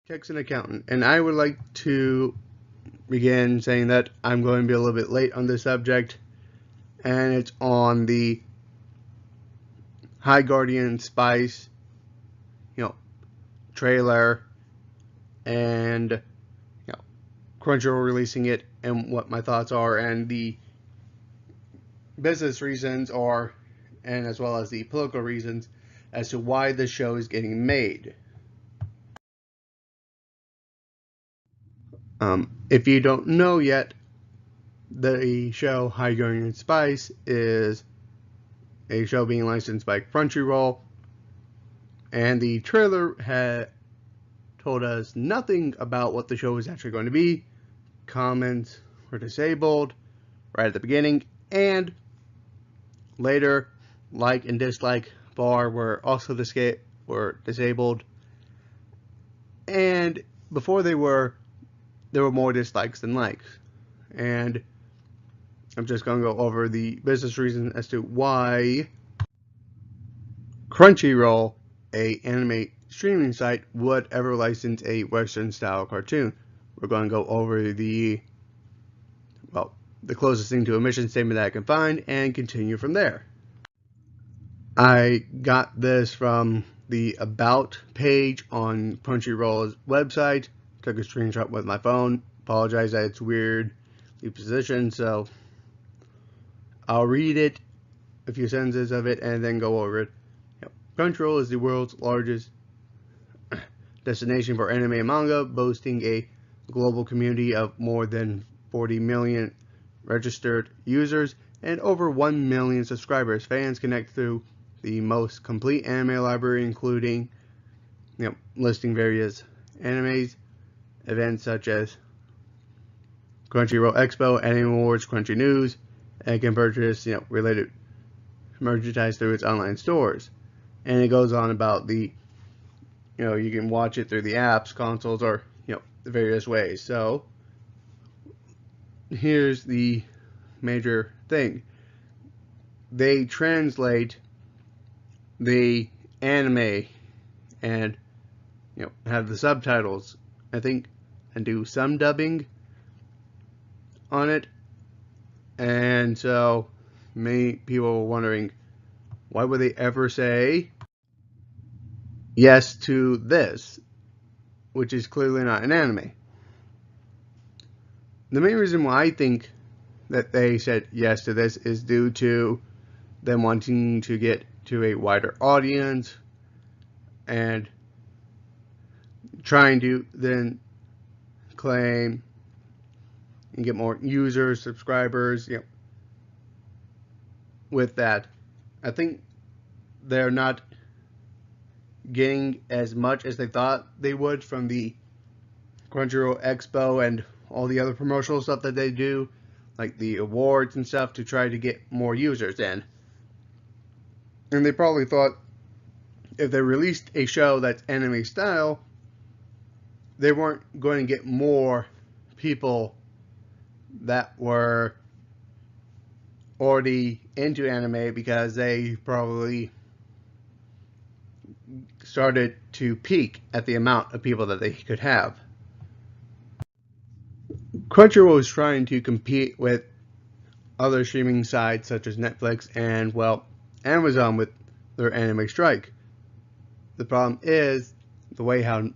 Texan accountant, and I would like to begin saying that I'm going to be a little bit late on this subject, and it's on the High Guardian Spice, trailer, and Crunchyroll releasing it, and what my thoughts are, and the business reasons are, and as well as the political reasons as to why the show is getting made. If you don't know yet, the show High Guardian Spice is a show being licensed by Crunchyroll, and the trailer had told us nothing about what the show is actually going to be. Comments were disabled right at the beginning, and later, like and dislike bar were also disabled, and before there were more dislikes than likes. And I'm just going to go over the business reasons as to why Crunchyroll, a anime streaming site, would ever license a Western style cartoon. We're going to go over the closest thing to a mission statement that I can find and continue from there. I got this from the About page on Crunchyroll's website. Took a screenshot with my phone. Apologize that it's weirdly positioned, so I'll read it, a few sentences of it, and then go over it. Crunchyroll is the world's largest destination for anime and manga, boasting a global community of more than 40 million registered users and over 1 million subscribers. Fans connect through the most complete anime library, including listing various animes, events such as Crunchyroll Expo, Anime Awards, Crunchy News, and can purchase related merchandise through its online stores. And it goes on about the you can watch it through the apps, consoles, or the various ways. So here's the major thing: they translate the anime and have the subtitles, I think, and do some dubbing on it. And so many people were wondering, why would they ever say yes to this, which is clearly not an anime? The main reason why I think that they said yes to this is due to them wanting to get to a wider audience and trying to then claim and get more users, subscribers, with that. I think they're not getting as much as they thought they would from the Crunchyroll Expo and all the other promotional stuff that they do, like the awards and stuff, to try to get more users in. And they probably thought if they released a show that's anime style, they weren't going to get more people that were already into anime, because they probably started to peak at the amount of people that they could have. Crunchyroll was trying to compete with other streaming sites such as Netflix and, Amazon with their anime strike. The problem is the way how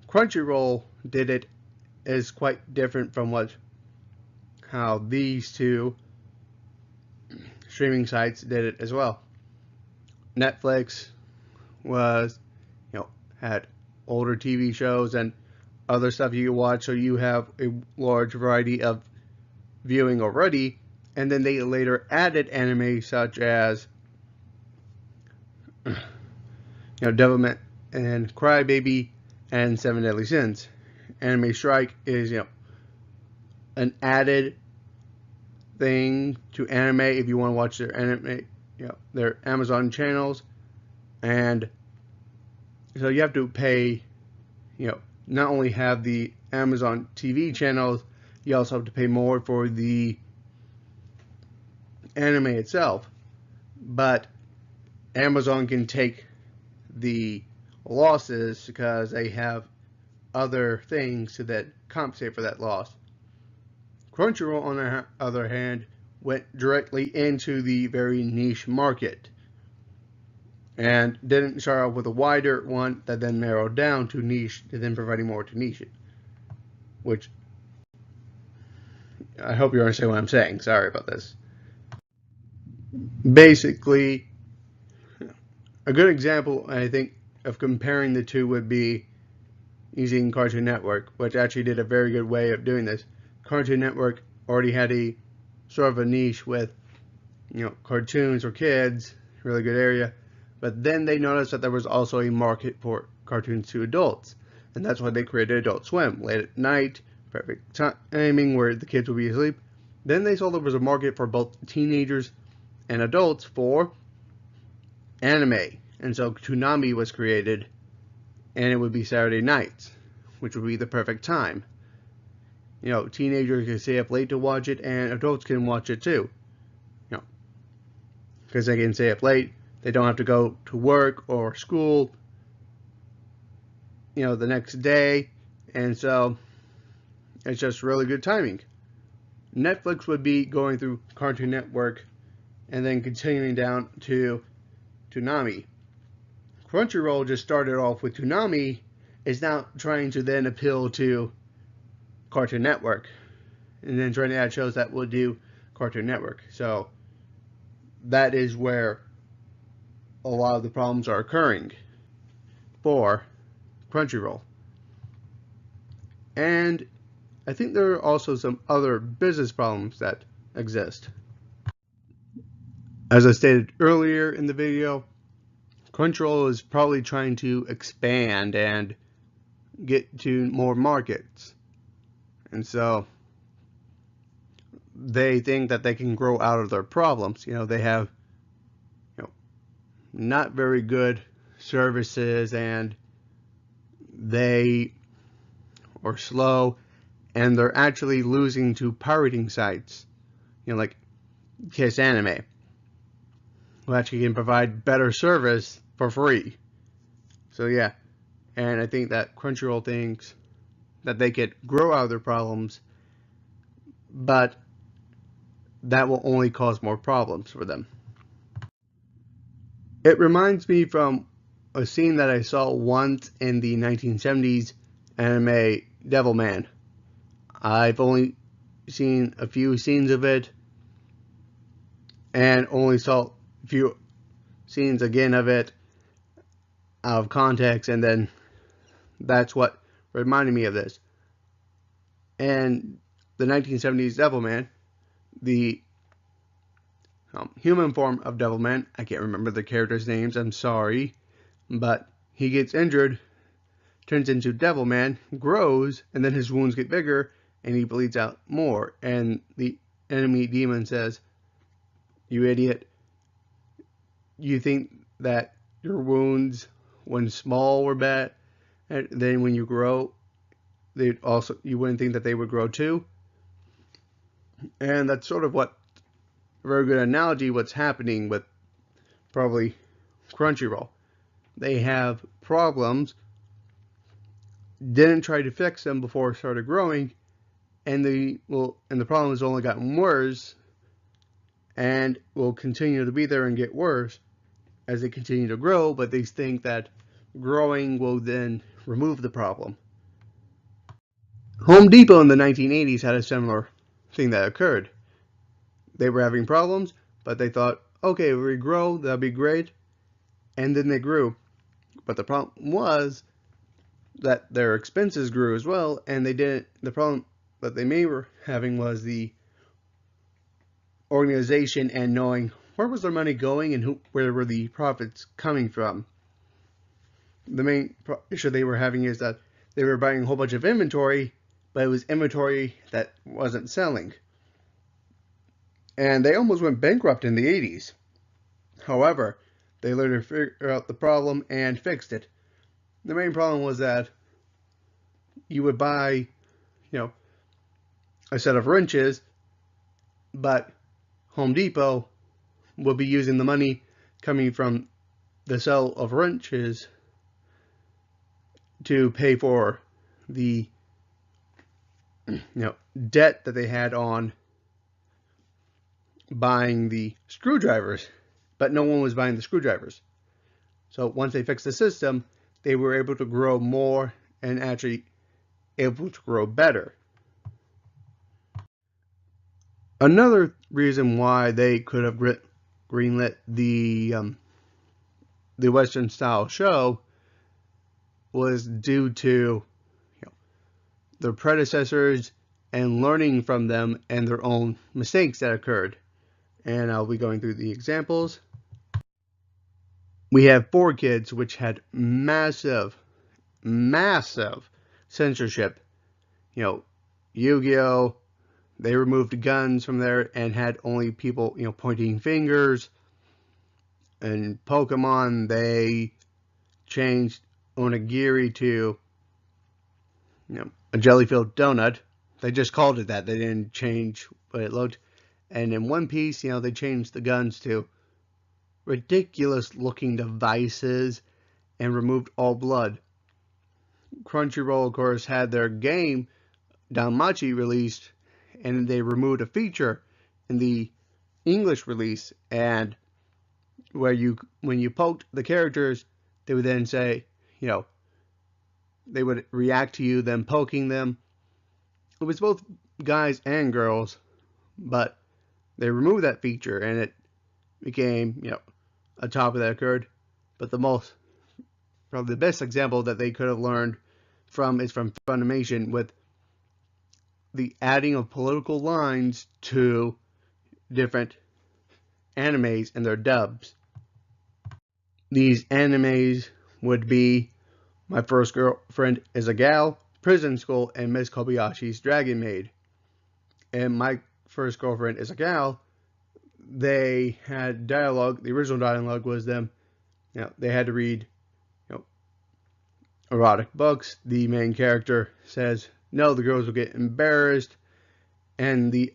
Crunchyroll did it is quite different from how these two streaming sites did it as well. Netflix was, had older TV shows and other stuff you can watch, so you have a large variety of viewing already, and then they later added anime such as Devilman and Crybaby and Seven Deadly Sins. Anime Strike is an added thing to anime if you want to watch their anime, their Amazon channels, and so you have to pay, not only have the Amazon TV channels, you also have to pay more for the anime itself. But Amazon can take the losses because they have other things to then compensate for that loss. Crunchyroll, on the other hand, went directly into the very niche market and didn't start off with a wider one that then narrowed down to niche to then providing more to niche, which I hope you understand what I'm saying. Sorry about this. Basically, a good example, I think, of comparing the two would be using Cartoon Network, which actually did a very good way of doing this. Cartoon Network already had a sort of a niche with, cartoons for kids, really good area. But then they noticed that there was also a market for cartoons to adults. And that's why they created Adult Swim, late at night, perfect timing where the kids would be asleep. Then they saw there was a market for both teenagers and adults for anime. And so Toonami was created, and it would be Saturday nights, which would be the perfect time. Teenagers can stay up late to watch it, and adults can watch it too. Because they can stay up late, they don't have to go to work or school, the next day, and so it's just really good timing. Netflix would be going through Cartoon Network and then continuing down to Toonami. Crunchyroll just started off with Toonami, is now trying to then appeal to Cartoon Network, and then trying to add shows that will do Cartoon Network. So that is where a lot of the problems are occurring for Crunchyroll. And I think there are also some other business problems that exist. As I stated earlier in the video, Crunchyroll is probably trying to expand and get to more markets. And so they think that they can grow out of their problems. They have not very good services, and they are slow, and they're actually losing to pirating sites, like Kiss Anime, who actually can provide better service for free. So yeah, and I think that Crunchyroll thinks that they could grow out of their problems, but that will only cause more problems for them. It reminds me from a scene that I saw once in the 1970s anime Devilman. I've only seen a few scenes of it, and only saw a few scenes again of it out of context, and then that's what reminded me of this. And the 1970s Devilman, the human form of Devilman, I can't remember the characters' names, I'm sorry, but he gets injured, turns into Devilman, grows, and then his wounds get bigger, and he bleeds out more. And the enemy demon says, "You idiot, you think that your wounds when small were bad, and then when you grow, you wouldn't think that they would grow too?" And that's sort of what a very good analogy what's happening with probably Crunchyroll. They have problems, didn't try to fix them before it started growing, and the problem has only gotten worse, and will continue to be there and get worse as they continue to grow. But they think that growing will then remove the problem. Home Depot in the 1980s had a similar thing that occurred. They were having problems, but they thought, okay, if we grow, that'll be great. And then they grew. But the problem was that their expenses grew as well, and they didn't. The problem that they may were having was the organization and knowing where was their money going and where were the profits coming from. The main issue they were having is that they were buying a whole bunch of inventory, but it was inventory that wasn't selling. And they almost went bankrupt in the 80s. However, they later figured out the problem and fixed it. The main problem was that you would buy, a set of wrenches, but Home Depot would be using the money coming from the sale of wrenches to pay for the debt that they had on buying the screwdrivers, but no one was buying the screwdrivers. So once they fixed the system, they were able to grow more and actually able to grow better. Another reason why they could have greenlit the Western style show was due to their predecessors and learning from them and their own mistakes that occurred. And I'll be going through the examples. We have 4Kids, which had massive censorship. Yu-Gi-Oh! They removed guns from there and had only people, pointing fingers. And Pokemon, they changed Onigiri to, a jelly-filled donut. They just called it that. They didn't change what it looked. And in One Piece, they changed the guns to ridiculous-looking devices and removed all blood. Crunchyroll, of course, had their game Danmachi released, and they removed a feature in the English release, and when you poked the characters, they would then say, they would react to you, then poking them. It was both guys and girls, but they removed that feature, and it became, a topic that occurred. But probably the best example that they could have learned from is from Funimation, with the adding of political lines to different animes and their dubs. These animes would be My First Girlfriend is a Gal, Prison School, and Miss Kobayashi's Dragon Maid. And My First Girlfriend is a Gal, they had dialogue. The original dialogue was them, they had to read, erotic books. The main character says, no, the girls will get embarrassed. And the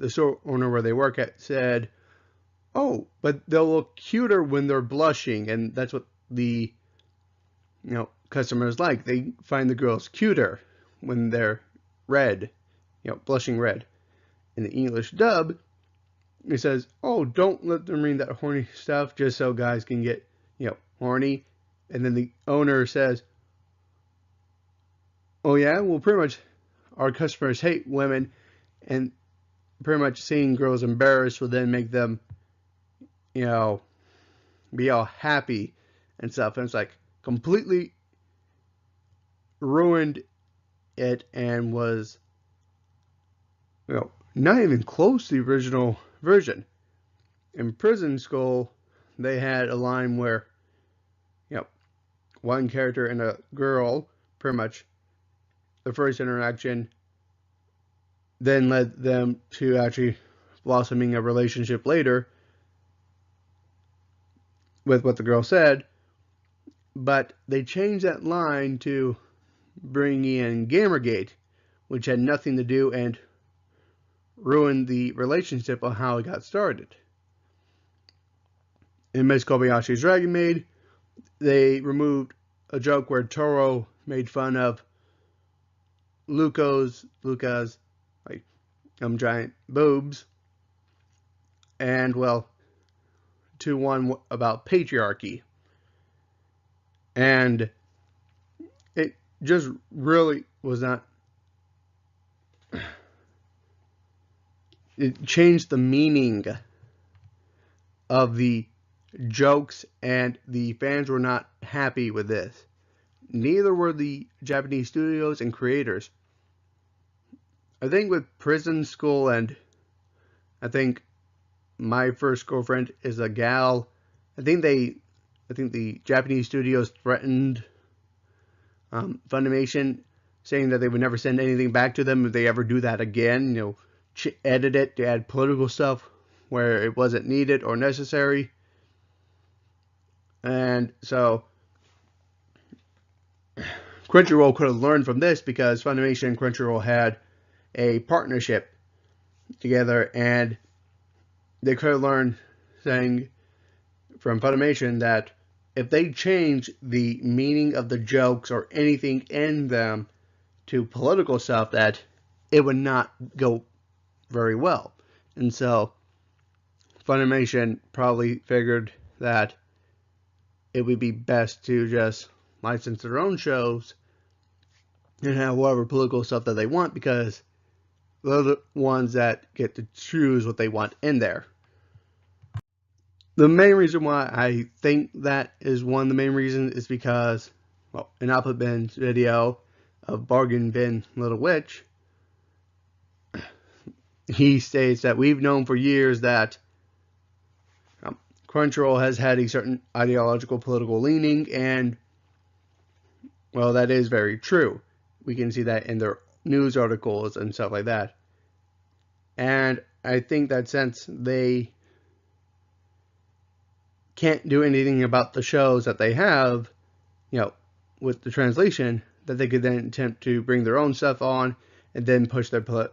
store owner where they work at said, oh, but they'll look cuter when they're blushing. And that's what the, customers like. They find the girls cuter when they're red, blushing red. In the English dub, it says, oh, don't let them read that horny stuff just so guys can get, horny. And then the owner says, oh yeah, well, pretty much our customers hate women, and pretty much seeing girls embarrassed will then make them, be all happy and stuff. And it's like completely ruined it and was, not even close to the original version. In Prison School, they had a line where, one character and a girl, pretty much the first interaction, then led them to actually blossoming a relationship later with what the girl said. But they changed that line to bring in Gamergate, which had nothing to do and ruined the relationship on how it got started. In Miss Kobayashi's Dragon Maid, they removed a joke where Toro made fun of Luca's giant boobs, and to one about patriarchy, and it just really was not. It changed the meaning of the jokes, and the fans were not happy with this. Neither were the Japanese studios and creators. I think with Prison School and I think My First Girlfriend is a Gal, I think the Japanese studios threatened Funimation, saying that they would never send anything back to them if they ever do that again. Edit it to add political stuff where it wasn't needed or necessary. And so Crunchyroll could have learned from this, because Funimation and Crunchyroll had a partnership together, and they could have learned saying from Funimation that if they change the meaning of the jokes or anything in them to political stuff, that it would not go very well. And so Funimation probably figured that it would be best to just license their own shows and have whatever political stuff that they want, because they're the ones that get to choose what they want in there. The main reason why I think that is one of the main reasons is because, well, in Output Bin's video of Bargain Bin Little Witch, he states that we've known for years that Crunchyroll has had a certain ideological political leaning, and, well, that is very true. We can see that in their news articles and stuff like that. And I think that since they can't do anything about the shows that they have, with the translation, that they could then attempt to bring their own stuff on and then push their, the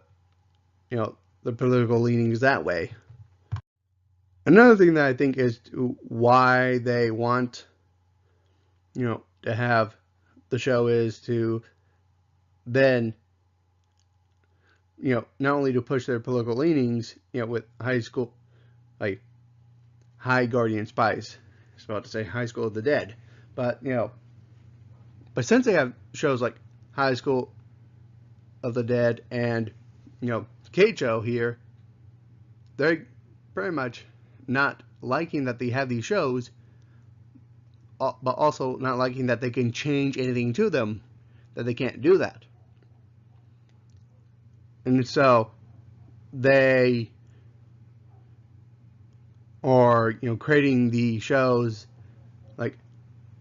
political leanings that way. Another thing that I think is why they want, to have the show is to then, not only to push their political leanings, with High Guardian Spice. I was about to say High School of the Dead. But, but since they have shows like High School of the Dead and, Keicho here, they're pretty much not liking that they have these shows, but also not liking that they can change anything to them, that they can't do that. And so they are, creating the shows like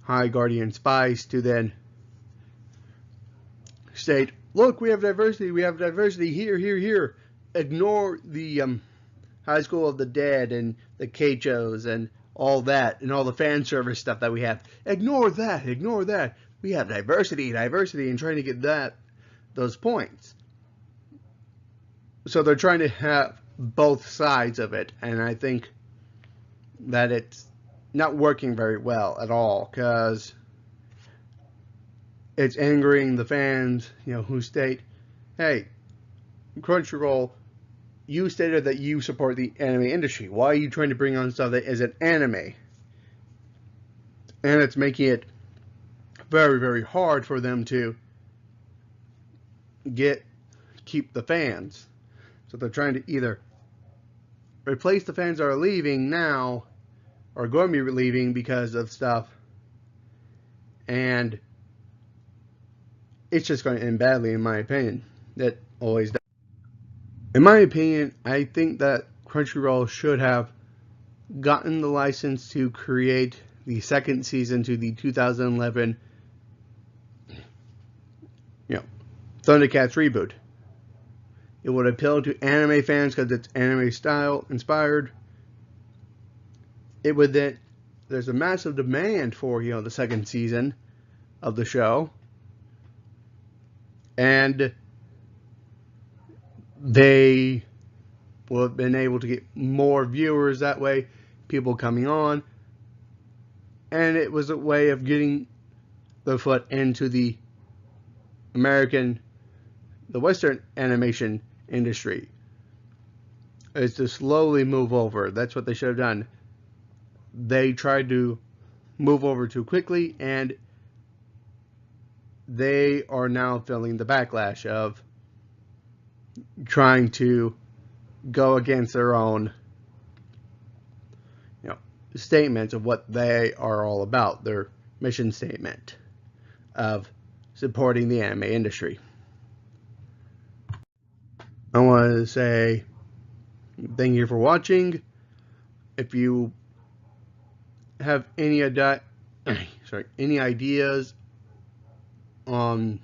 High Guardian Spice to then state, look, we have diversity here, here, here. Ignore the High School of the Dead and the Keichos and all that, and all the fan service stuff that we have. Ignore that, ignore that. We have diversity, and trying to get those points. So they're trying to have both sides of it, and I think that it's not working very well at all, because it's angering the fans, who state, hey, Crunchyroll, you stated that you support the anime industry. Why are you trying to bring on stuff that isn't anime? And it's making it very, very hard for them to keep the fans. So they're trying to either replace the fans that are leaving now, or going to be leaving because of stuff, and it's just going to end badly, in my opinion. It always does. In my opinion, I think that Crunchyroll should have gotten the license to create the second season to the 2011 Thundercats reboot. It would appeal to anime fans because it's anime style inspired. It would then, there's a massive demand for, the second season of the show. And they will have been able to get more viewers that way, people coming on. And it was a way of getting the foot into the Western animation industry. Is to slowly move over. That's what they should have done. They tried to move over too quickly, and they are now feeling the backlash of trying to go against their own statements of what they are all about, their mission statement of supporting the anime industry. I want to say thank you for watching. If you have any ideas on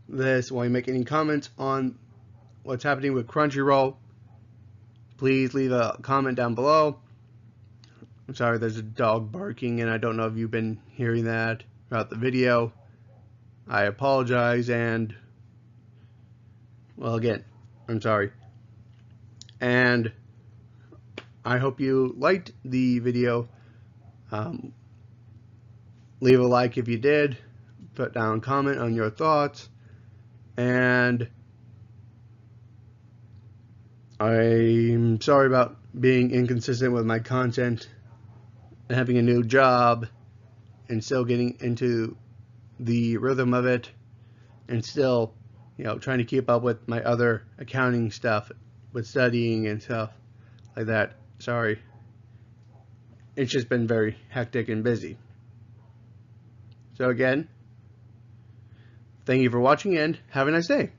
this, while you make any comments on what's happening with Crunchyroll, please leave a comment down below. I'm sorry, there's a dog barking, and I don't know if you've been hearing that throughout the video. I apologize, and, well, again, I'm sorry. And I hope you liked the video Leave a like if you did. Put down a comment on your thoughts. And I'm sorry about being inconsistent with my content and having a new job and still getting into the rhythm of it and still, trying to keep up with my other accounting stuff with studying and stuff like that. Sorry. It's just been very hectic and busy. So again, thank you for watching and have a nice day.